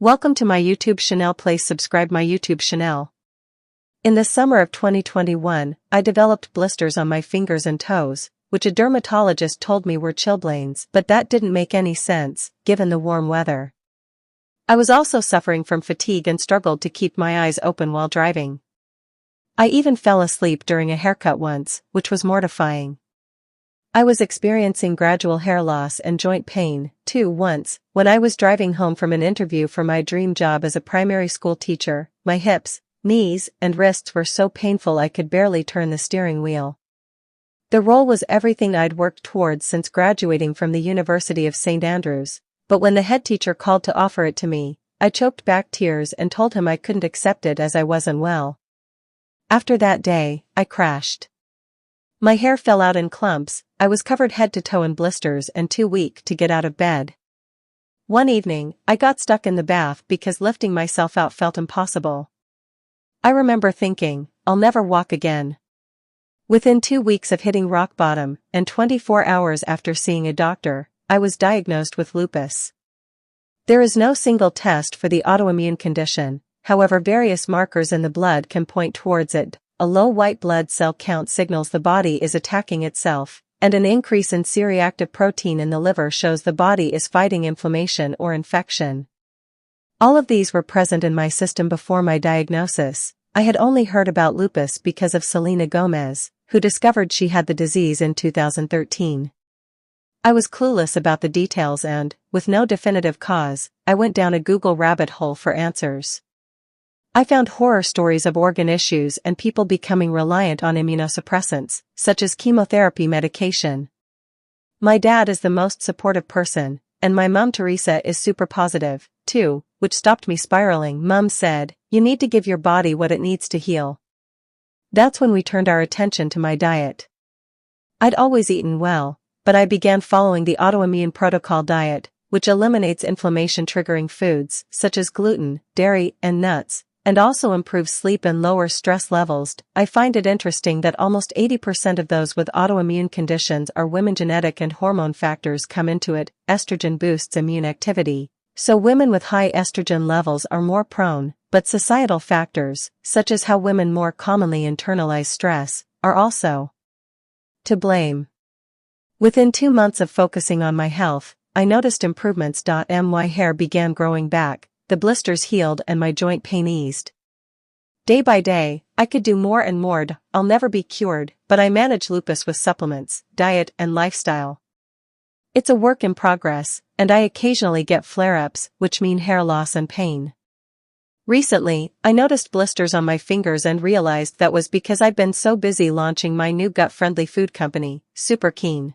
Welcome to my YouTube channel. Please subscribe my YouTube channel. In the summer of 2021, I developed blisters on my fingers and toes, which a dermatologist told me were chilblains, but that didn't make any sense, given the warm weather. I was also suffering from fatigue and struggled to keep my eyes open while driving. I even fell asleep during a haircut once, which was mortifying. I was experiencing gradual hair loss and joint pain, too, once, when I was driving home from an interview for my dream job as a primary school teacher. My hips, knees, and wrists were so painful I could barely turn the steering wheel. The role was everything I'd worked towards since graduating from the University of St. Andrews, but when the head teacher called to offer it to me, I choked back tears and told him I couldn't accept it as I wasn't well. After that day, I crashed. My hair fell out in clumps, I was covered head to toe in blisters and too weak to get out of bed. One evening, I got stuck in the bath because lifting myself out felt impossible. I remember thinking, I'll never walk again. Within 2 weeks of hitting rock bottom, and 24 hours after seeing a doctor, I was diagnosed with lupus. There is no single test for the autoimmune condition, however various markers in the blood can point towards it. A low white blood cell count signals the body is attacking itself, and an increase in C-reactive protein in the liver shows the body is fighting inflammation or infection. All of these were present in my system before my diagnosis. I had only heard about lupus because of Selena Gomez, who discovered she had the disease in 2013. I was clueless about the details and, with no definitive cause, I went down a Google rabbit hole for answers. I found horror stories of organ issues and people becoming reliant on immunosuppressants, such as chemotherapy medication. My dad is the most supportive person, and my mom Teresa is super positive, too, which stopped me spiraling. Mom said, "You need to give your body what it needs to heal." That's when we turned our attention to my diet. I'd always eaten well, but I began following the autoimmune protocol diet, which eliminates inflammation-triggering foods, such as gluten, dairy, and nuts, and also improves sleep and lower stress levels. I find it interesting that almost 80% of those with autoimmune conditions are women. Genetic and hormone factors come into it. Estrogen boosts immune activity, so women with high estrogen levels are more prone, but societal factors, such as how women more commonly internalize stress, are also to blame. Within 2 months of focusing on my health, I noticed improvements. My hair began growing back, the blisters healed and my joint pain eased. Day by day, I could do more and more. I'll never be cured, but I manage lupus with supplements, diet, and lifestyle. It's a work in progress, and I occasionally get flare-ups, which mean hair loss and pain. Recently, I noticed blisters on my fingers and realized that was because I'd been so busy launching my new gut-friendly food company, CARAGH Keane.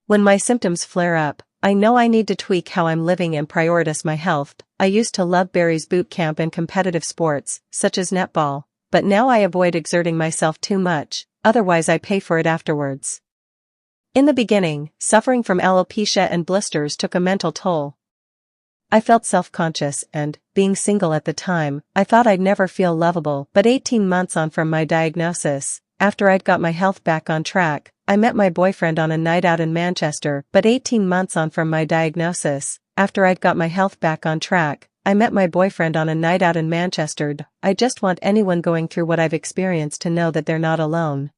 When my symptoms flare up, I know I need to tweak how I'm living and prioritize my health. I used to love Barry's boot camp and competitive sports, such as netball, but now I avoid exerting myself too much, otherwise I pay for it afterwards. In the beginning, suffering from alopecia and blisters took a mental toll. I felt self-conscious and, being single at the time, I thought I'd never feel lovable. But 18 months on from my diagnosis, after I'd got my health back on track, I met my boyfriend on a night out in Manchester. But 18 months on from my diagnosis, after I'd got my health back on track, I met my boyfriend on a night out in Manchester. I just want anyone going through what I've experienced to know that they're not alone.